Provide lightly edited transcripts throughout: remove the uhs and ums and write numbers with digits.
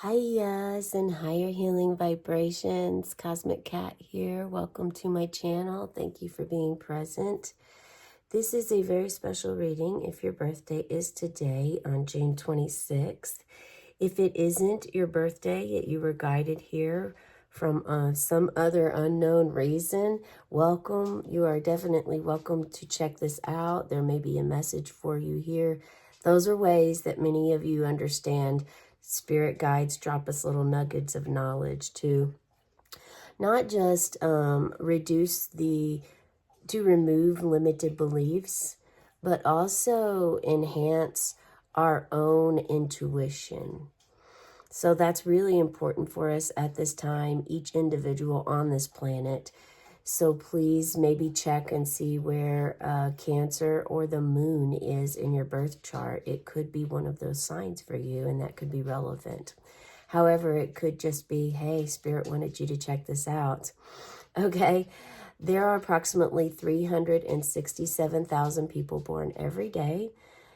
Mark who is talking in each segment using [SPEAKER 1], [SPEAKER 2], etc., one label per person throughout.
[SPEAKER 1] Hiya's and higher healing vibrations. Cosmic Cat here. Welcome to my channel. Thank you for being present. This is a very special reading if your birthday is today on June 26th. If it isn't your birthday, yet you were guided here from some other unknown reason, welcome. You are definitely welcome to check this out. There may be a message for you here. Those are ways that many of you understand spirit guides drop us little nuggets of knowledge to not just to remove limited beliefs, but also enhance our own intuition. So that's really important for us at this time, each individual on this planet. So please maybe check and see where Cancer or the moon is in your birth chart. It could be one of those signs for you, and that could be relevant. However, it could just be, hey, Spirit wanted you to check this out. Okay, there are approximately 367,000 people born every day.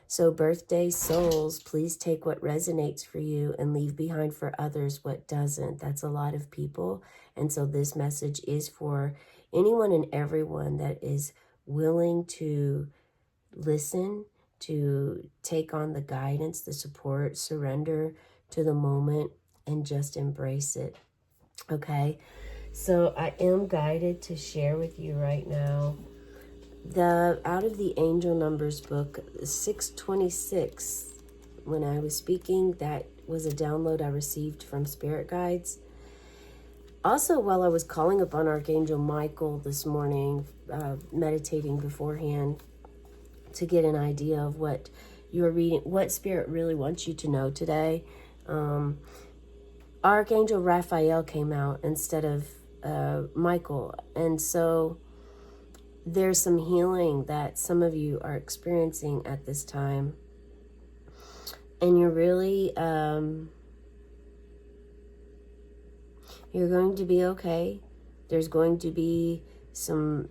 [SPEAKER 1] So birthday souls, please take what resonates for you and leave behind for others what doesn't. That's a lot of people. And so this message is for anyone and everyone that is willing to listen, to take on the guidance, the support, surrender to the moment, and just embrace it. Okay, so I am guided to share with you right now out of the angel numbers book, 626. When I was speaking, that was a download I received from spirit guides. Also, while I was calling upon Archangel Michael this morning, meditating beforehand to get an idea of what you're reading, what Spirit really wants you to know today, Archangel Raphael came out instead of Michael. And so there's some healing that some of you are experiencing at this time. And you're really... you're going to be okay. There's going to be some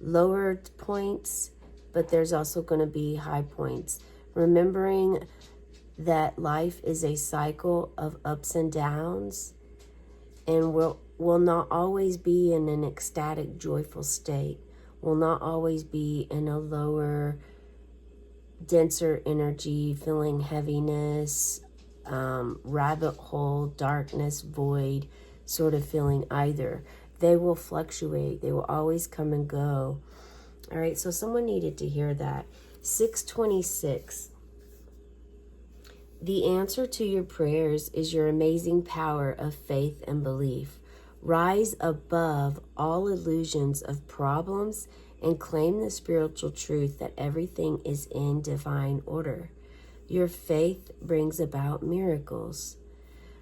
[SPEAKER 1] lower points, but there's also going to be high points. Remembering that life is a cycle of ups and downs, and will not always be in an ecstatic, joyful state. Will not always be in a lower, denser energy, feeling heaviness, rabbit hole, darkness, void sort of feeling either. They will fluctuate. They will always come and go. All right, so someone needed to hear that. 626. The answer to your prayers is your amazing power of faith and belief. Rise above all illusions of problems and claim the spiritual truth that everything is in divine order. Your faith brings about miracles.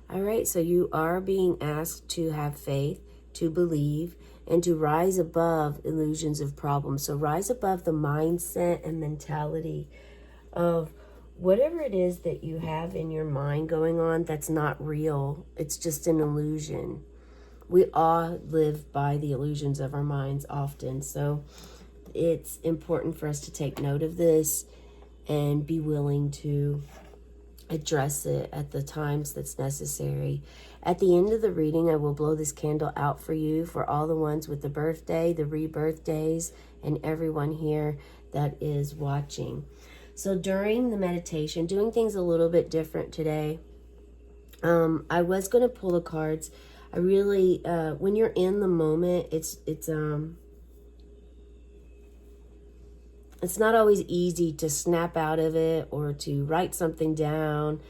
[SPEAKER 1] All right, so you are being asked to have faith, to believe, and to rise above illusions of problems. So rise above the mindset and mentality of whatever it is that you have in your mind going on that's not real. It's just an illusion. We all live by the illusions of our minds often. So it's important for us to take note of this and be willing to address it at the times that's necessary. At the end of the reading, I will blow this candle out for you, for all the ones with the birthday, the rebirth days, and everyone here that is watching. So during the meditation, doing things a little bit different today, I was going to pull the cards. I really, when you're in the moment, it's not always easy to snap out of it or to write something down.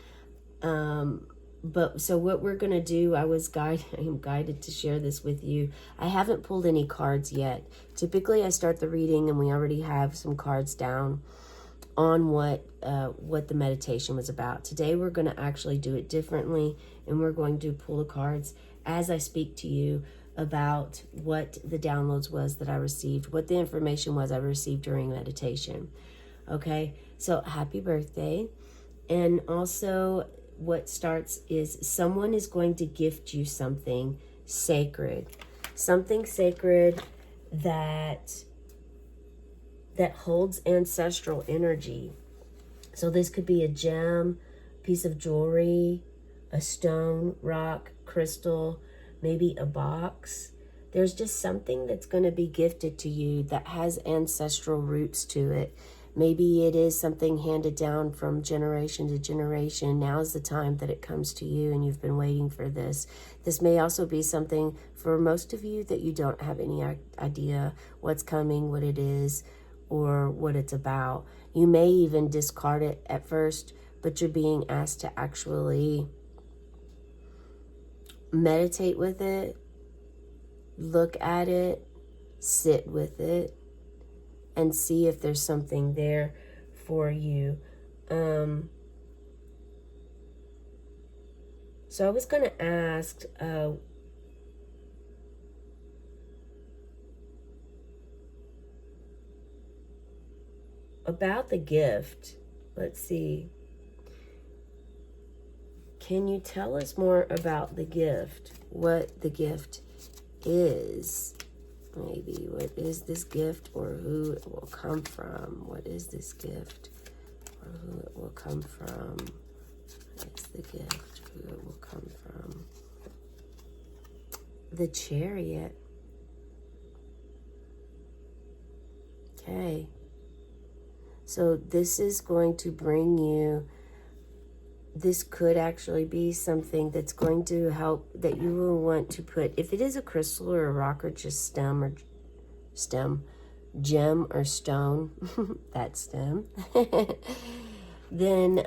[SPEAKER 1] But so what we're going to do, I am guided to share this with you. I haven't pulled any cards yet. Typically I start the reading and we already have some cards down on what the meditation was about. Today we're going to actually do it differently, and we're going to pull the cards as I speak to you about what the downloads was that I received, what the information was I received during meditation. Okay, so happy birthday. And also what starts is someone is going to gift you something sacred that holds ancestral energy. So this could be a gem, piece of jewelry, a stone, rock, crystal, maybe a box. There's just something that's going to be gifted to you that has ancestral roots to it. Maybe it is something handed down from generation to generation. Now is the time that it comes to you and you've been waiting for this. This may also be something for most of you that you don't have any idea what's coming, what it is, or what it's about. You may even discard it at first, but you're being asked to actually meditate with it, look at it, sit with it, and see if there's something there for you. So I was going to ask, about the gift. Let's see. Can you tell us more about the gift? What the gift is? Maybe what is this gift, or who it will come from? What is this gift, or who it will come from? It's the gift, who it will come from. The Chariot. Okay. So this is going to bring you, this could actually be something that's going to help, that you will want to put, if it is a crystal or a rock or just gem or stone, that stem, then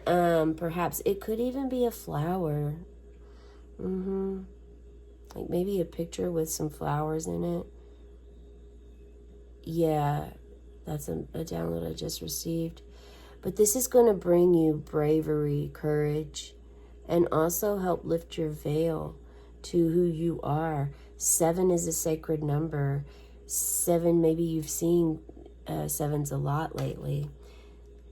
[SPEAKER 1] perhaps it could even be a flower. Like maybe a picture with some flowers in it. Yeah, that's a download I just received. But this is going to bring you bravery, courage, and also help lift your veil to who you are. 7 is a sacred number. 7, maybe you've seen 7s a lot lately.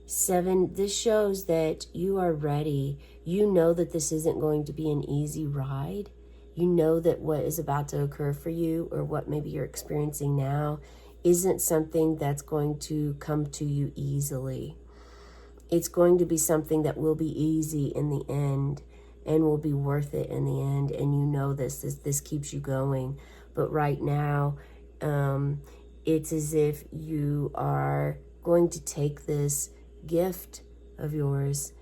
[SPEAKER 1] 7, this shows that you are ready. You know that this isn't going to be an easy ride. You know that what is about to occur for you, or what maybe you're experiencing now, isn't something that's going to come to you easily. It's going to be something that will be easy in the end and will be worth it in the end. And you know this keeps you going. But right now, it's as if you are going to take this gift of yours,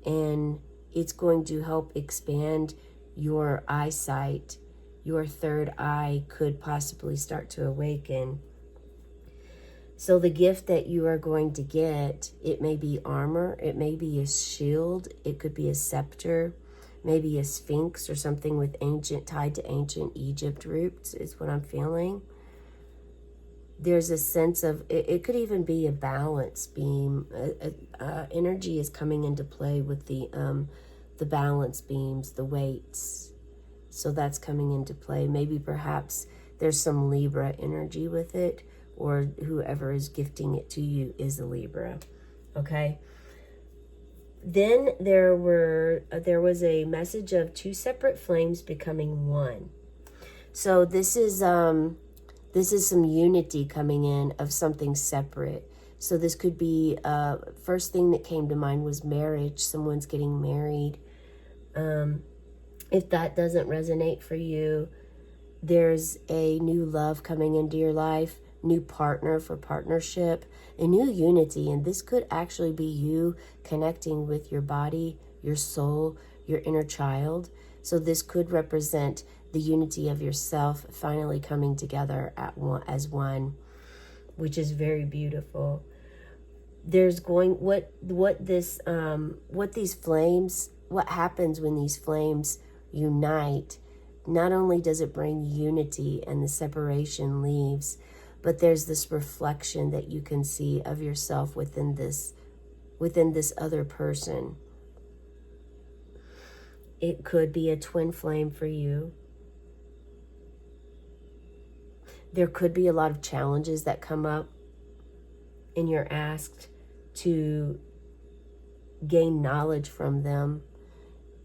[SPEAKER 1] and it's going to help expand your eyesight. Your third eye could possibly start to awaken. So the gift that you are going to get, it may be armor, it may be a shield, it could be a scepter, maybe a sphinx or something with tied to ancient Egypt roots is what I'm feeling. There's a sense of, it could even be a balance beam. Energy is coming into play with the balance beams, the weights. So that's coming into play. Maybe perhaps there's some Libra energy with it, or whoever is gifting it to you is a Libra. Okay. Then there was a message of 2 separate flames becoming one. So this is some unity coming in of something separate. So this could be, first thing that came to mind was marriage. Someone's getting married. If that doesn't resonate for you, there's a new love coming into your life, new partner for partnership, a new unity. And this could actually be you connecting with your body, your soul, your inner child. So this could represent the unity of yourself finally coming together as one, which is very beautiful. There's going, what happens when these flames unite. Not only does it bring unity and the separation leaves, but there's this reflection that you can see of yourself within this other person. It could be a twin flame for you. There could be a lot of challenges that come up, and you're asked to gain knowledge from them,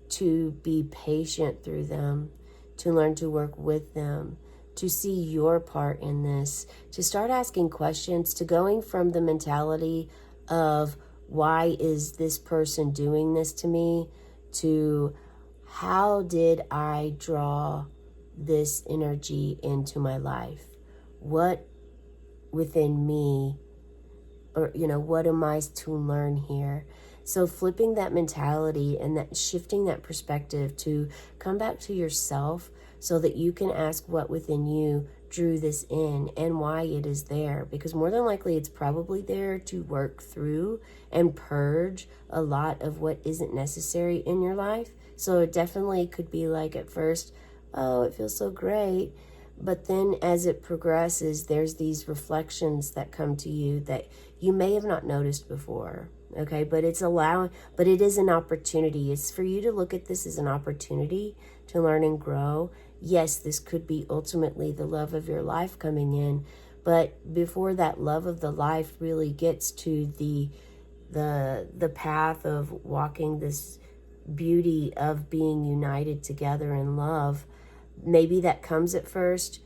[SPEAKER 1] to be patient through them, to learn to work with them, to see your part in this, to start asking questions, to going from the mentality of why is this person doing this to me, to how did I draw this energy into my life? What within me, or, what am I to learn here? So flipping that mentality and that shifting that perspective to come back to yourself so that you can ask what within you drew this in and why it is there. Because more than likely it's probably there to work through and purge a lot of what isn't necessary in your life. So it definitely could be like at first, oh, it feels so great. But then as it progresses, there's these reflections that come to you that you may have not noticed before. Okay, but it is an opportunity. It's for you to look at this as an opportunity to learn and grow. Yes, this could be ultimately the love of your life coming in, but before that love of the life really gets to the path of walking this beauty of being united together in love, maybe that comes at first,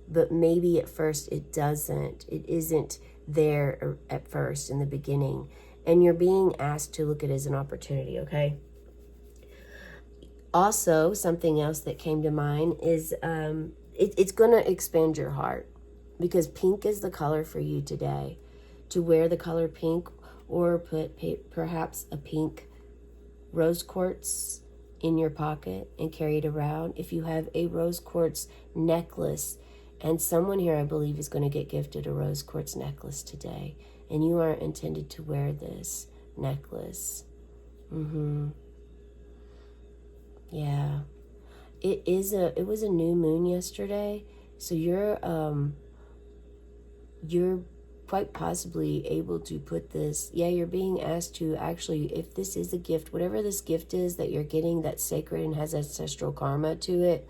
[SPEAKER 1] but maybe at first it doesn't. It isn't there at first in the beginning. And you're being asked to look at it as an opportunity, okay? Also, something else that came to mind is it's going to expand your heart, because pink is the color for you today. To wear the color pink, or put perhaps a pink rose quartz in your pocket and carry it around. If you have a rose quartz necklace, and someone here I believe is going to get gifted a rose quartz necklace today, and you are intended to wear this necklace. Yeah. It was a new moon yesterday, so you're quite possibly able to put this, you're being asked to actually, if this is a gift, whatever this gift is that you're getting that's sacred and has ancestral karma to it,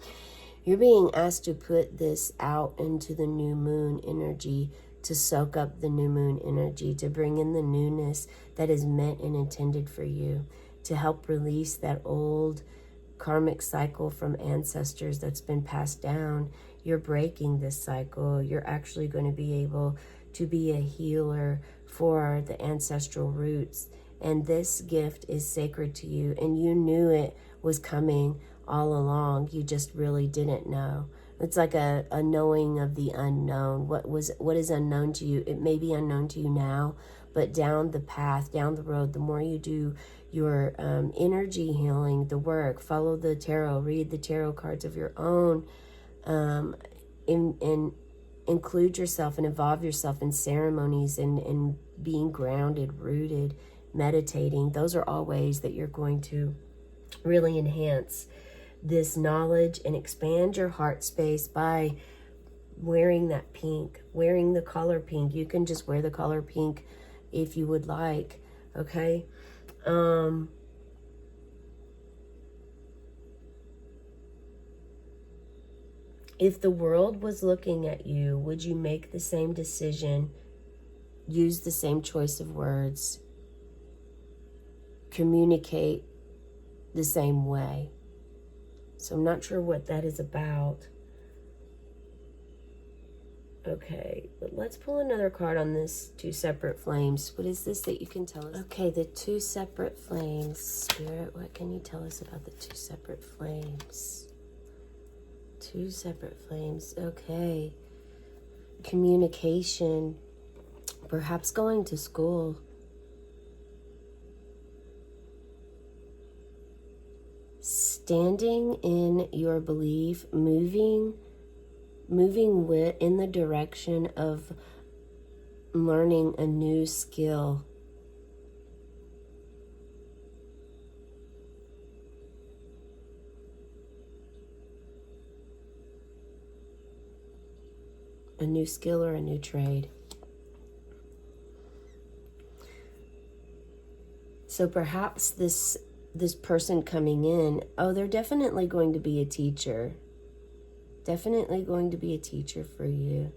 [SPEAKER 1] you're being asked to put this out into the new moon energy, to soak up the new moon energy, to bring in the newness that is meant and intended for you, to help release that old karmic cycle from ancestors that's been passed down. You're breaking this cycle. You're actually going to be able to be a healer for the ancestral roots. And this gift is sacred to you, and you knew it was coming all along. You just really didn't know. It's like a knowing of the unknown. What is unknown to you? It may be unknown to you now, but down the path, down the road, the more you do your energy healing, the work, follow the tarot, read the tarot cards of your own, include yourself and involve yourself in ceremonies and being grounded, rooted, meditating. Those are all ways that you're going to really enhance this knowledge and expand your heart space by wearing that pink, wearing the color pink. You can just wear the color pink if you would like, okay? If the world was looking at you, would you make the same decision, use the same choice of words, communicate the same way? So I'm not sure what that is about. Okay, but let's pull another card on this two separate flames. What is this that you can tell us? Okay, the two separate flames. Spirit, what can you tell us about the two separate flames? Two separate flames. Okay. Communication. Perhaps going to school. Standing in your belief, moving in the direction of learning a new skill. A new skill or a new trade. So perhaps this person coming in, they're definitely going to be a teacher. Definitely going to be a teacher for you.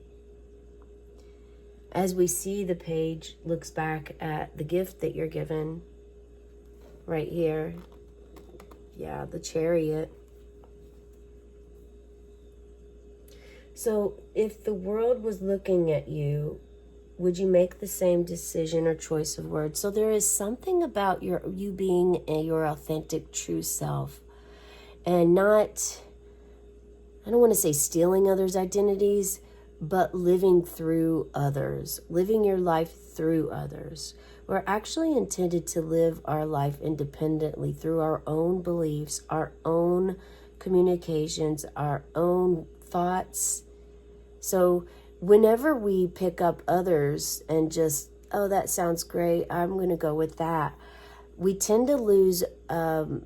[SPEAKER 1] As we see, the page looks back at the gift that you're given right here. Yeah, the Chariot. So if the world was looking at you, Would you make the same decision or choice of words? So there is something about you being your authentic true self, and not, I don't want to say stealing others' identities, but living through others, living your life through others. We're actually intended to live our life independently through our own beliefs, our own communications, our own thoughts. So whenever we pick up others and just, oh, that sounds great, I'm going to go with that, we tend to lose our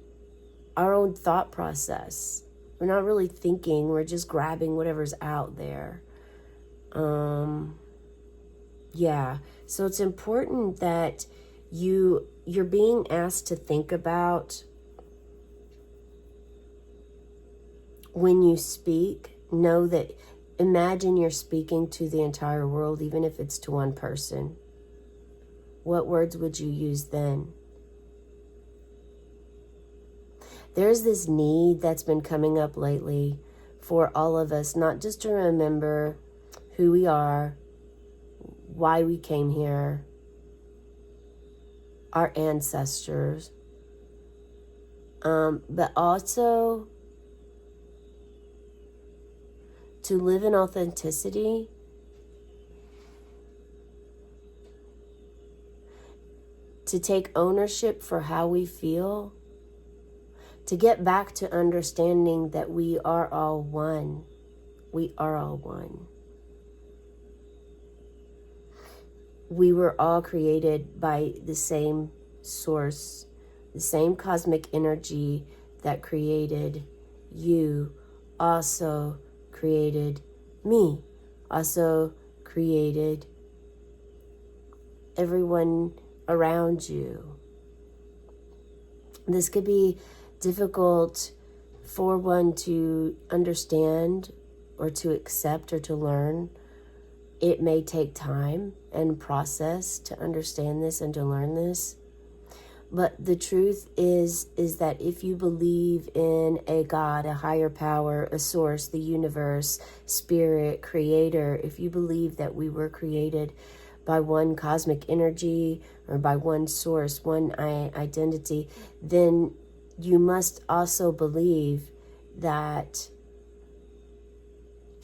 [SPEAKER 1] own thought process. We're not really thinking, we're just grabbing whatever's out there. Yeah, so it's important that you're being asked to think about, when you speak, know that, imagine you're speaking to the entire world, even if it's to one person. What words would you use then? There's this need that's been coming up lately for all of us, not just to remember who we are, why we came here, our ancestors, but also to live in authenticity, to take ownership for how we feel, to get back to understanding that we are all one. We are all one. We were all created by the same source, the same cosmic energy that created you also created me, also created everyone around you. This could be difficult for one to understand or to accept or to learn. It may take time and process to understand this and to learn this. But the truth is that if you believe in a God, a higher power, a source, the universe, spirit, creator, if you believe that we were created by one cosmic energy or by one source, one identity, then you must also believe that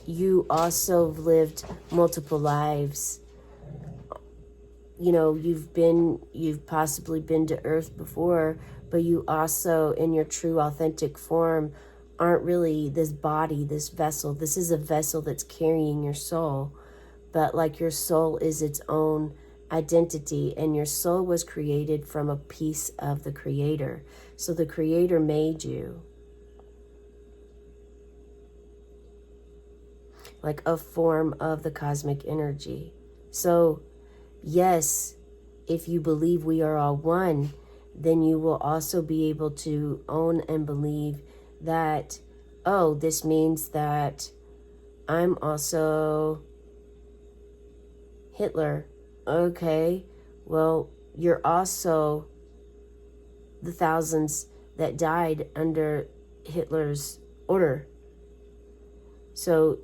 [SPEAKER 1] you also lived multiple lives. You know, you've possibly been to Earth before, but you also, in your true authentic form, aren't really this body, this vessel. This is a vessel that's carrying your soul, but like your soul is its own identity, and your soul was created from a piece of the Creator. So the Creator made you like a form of the cosmic energy. So yes, if you believe we are all one, then you will also be able to own and believe that, oh, this means that I'm also Hitler. Okay, well, you're also the thousands that died under Hitler's order. So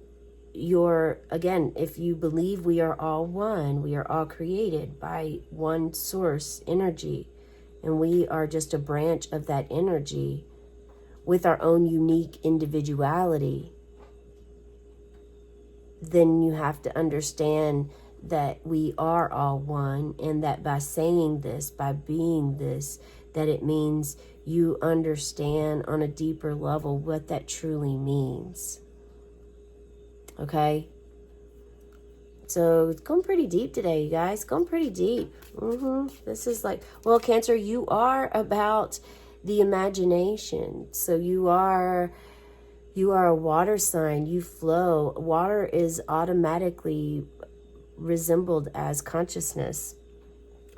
[SPEAKER 1] again, if you believe we are all one, we are all created by one source energy, and we are just a branch of that energy with our own unique individuality, then you have to understand that we are all one, and that by saying this, by being this, that it means you understand on a deeper level what that truly means. Okay? So it's going pretty deep today, you guys. Going pretty deep. This is like, well, Cancer, you are about the imagination. So you are a water sign. You flow. Water is automatically resembled as consciousness,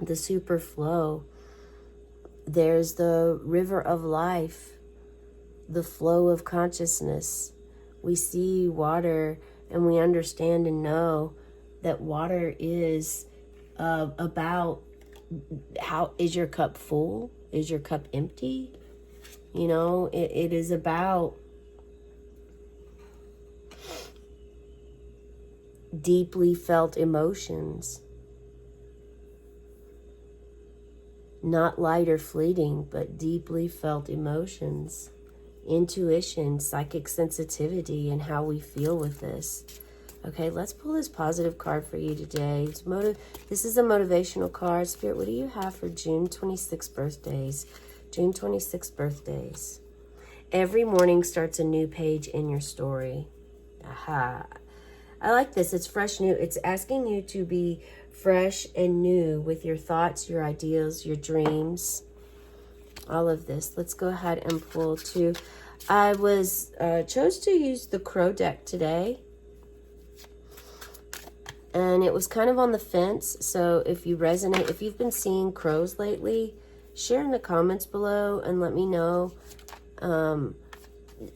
[SPEAKER 1] the super flow. There's the river of life, the flow of consciousness. We see water and we understand and know that water is about, how is your cup full? Is your cup empty? You know, it is about deeply felt emotions. not light or fleeting, but deeply felt emotions, intuition, psychic sensitivity, and how we feel with this. Okay, let's pull this positive card for you today. This is a motivational card. Spirit, what do you have for June 26 birthdays? June 26 birthdays. Every morning starts a new page in your story. Aha. I like this. It's fresh, new. It's asking you to be fresh and new with your thoughts, your ideas, your dreams, all of this. Let's go ahead and pull two. I chose to use the Crow deck today, and it was kind of on the fence. So if you resonate, if you've been seeing crows lately, share in the comments below and let me know,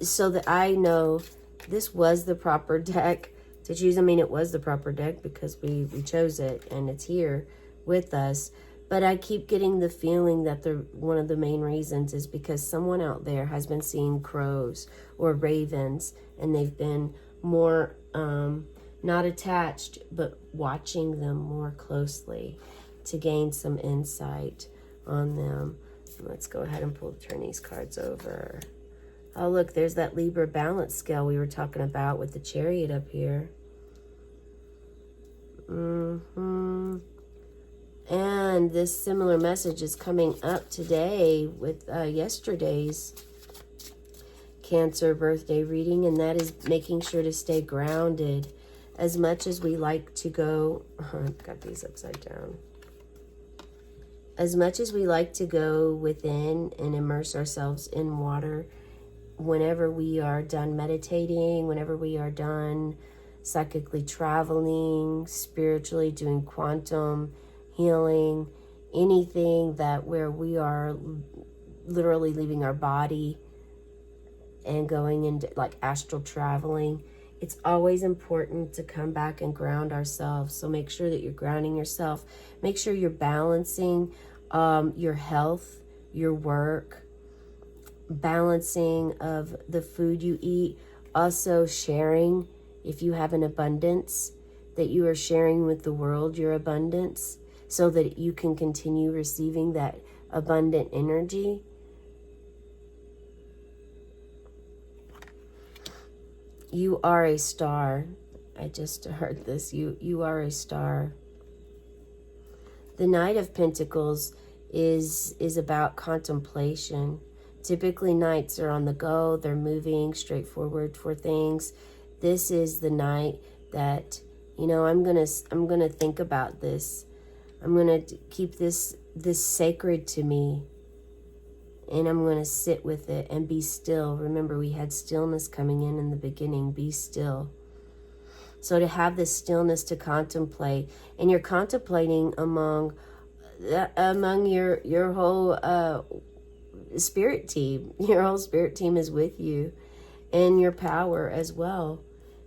[SPEAKER 1] so that I know this was the proper deck to choose. I mean, it was the proper deck because we chose it and it's here with us. But I keep getting the feeling that one of the main reasons is because someone out there has been seeing crows or ravens, and they've been more not attached, but watching them more closely to gain some insight on them. Let's go ahead and turn these cards over. Oh, look, there's that Libra balance scale we were talking about with the Chariot up here. And this similar message is coming up today with yesterday's Cancer birthday reading, and that is making sure to stay grounded. As much as we like to go, I've got these upside down. As much as we like to go within and immerse ourselves in water, whenever we are done meditating, whenever we are done psychically traveling, spiritually doing quantum healing, anything where we are literally leaving our body and going into like astral traveling, it's always important to come back and ground ourselves. So make sure that you're grounding yourself. Make sure you're balancing your health, your work, balancing of the food you eat, also sharing. If you have an abundance, that you are sharing with the world your abundance so that you can continue receiving that abundant energy. You are a star. I just heard this. You are a star. The Knight of Pentacles is about contemplation. Typically, knights are on the go. They're moving straight forward for things. This is the night that, I'm gonna think about this. I'm gonna keep this sacred to me, and I'm gonna sit with it and be still. Remember, we had stillness coming in the beginning. Be still. So to have this stillness to contemplate, and you're contemplating among your whole spirit team. Your whole spirit team is with you, and your power as well.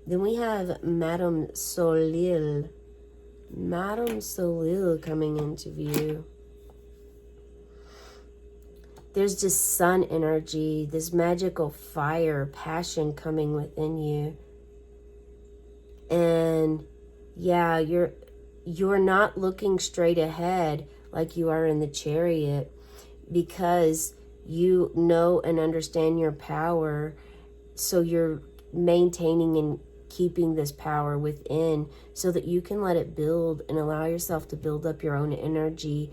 [SPEAKER 1] Then we have Madame Solil. Madame Solil coming into view. There's just sun energy, this magical fire, passion coming within you. And yeah, you're not looking straight ahead like you are in the Chariot, because you know and understand your power. So you're maintaining and keeping this power within so that you can let it build and allow yourself to build up your own energy,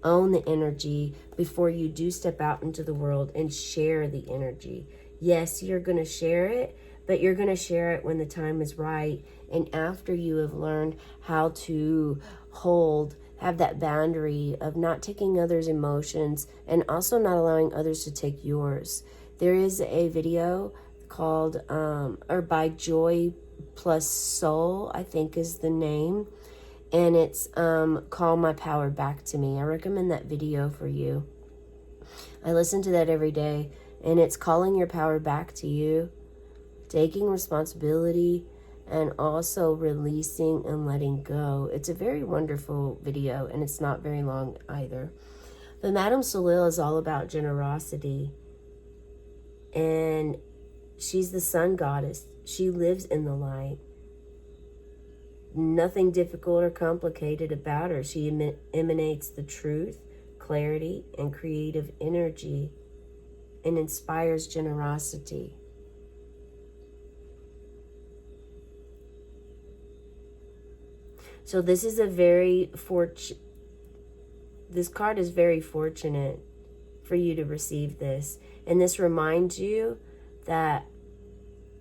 [SPEAKER 1] own the energy before you do step out into the world and share the energy. Yes, you're going to share it, but you're going to share it when the time is right, and after you have learned how to have that boundary of not taking others' emotions and also not allowing others to take yours. There is a video called, or by Joy Plus Soul, I think is the name. And it's Call My Power Back to Me. I recommend that video for you. I listen to that every day, and it's calling your power back to you, taking responsibility, and also releasing and letting go. It's a very wonderful video, and it's not very long either. But Madame Solil is all about generosity, and she's the sun goddess. She lives in the light. nothing difficult or complicated about her. She emanates the truth, clarity, and creative energy, and inspires generosity. So this is this card is very fortunate for you to receive this. And this reminds you that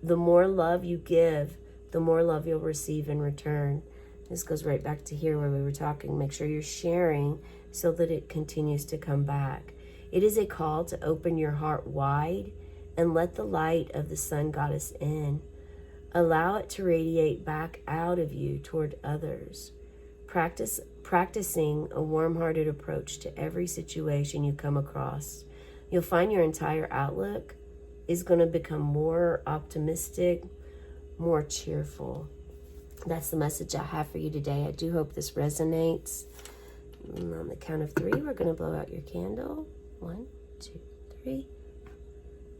[SPEAKER 1] the more love you give, the more love you'll receive in return. This goes right back to here where we were talking. Make sure you're sharing so that it continues to come back. It is a call to open your heart wide and let the light of the Sun Goddess in. Allow it to radiate back out of you toward others. Practicing a warm-hearted approach to every situation you come across. You'll find your entire outlook is going to become more optimistic, more cheerful. That's the message I have for you today. I do hope this resonates. And on the count of 3, we're going to blow out your candle. 1, 2, 3.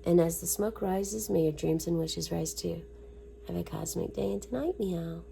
[SPEAKER 1] And as the smoke rises, may your dreams and wishes rise too. Have a cosmic day and tonight, meow.